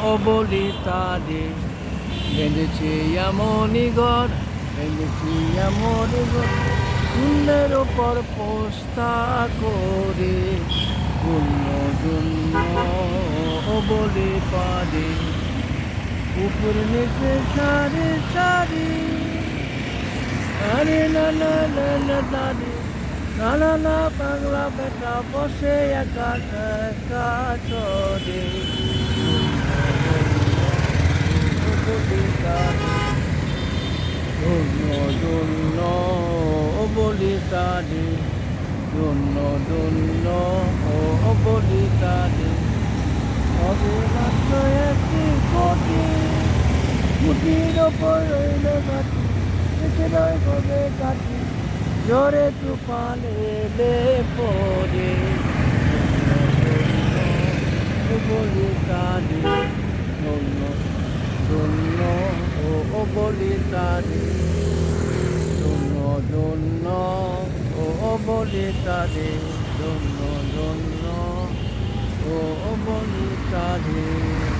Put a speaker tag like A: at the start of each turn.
A: অবলিতারে বেঁধেছে এমনই ঘর, বেঁধেছি এমনই ঘর শূন্যের ওপর পোস্তা করে শূন্য শূন্য বলে পারে উপর নিচে সারি সারি আরে না না না না দাদি না না না পাগলা বেটা বসে একা একা চলে ধন্য ধন্য বলিতারে ধন্য ধন্য বলিতারে হবে মাত্র একটি কোটি কুটির ওপর রইল কাটি এসে নয় কবে কাটি জোরে তুফান এলে পরে বলিতারে ধন্য ধন্য বলিতারে ধন্য ধন্য বলিতারে ধন্য ধন্য বলিতারে।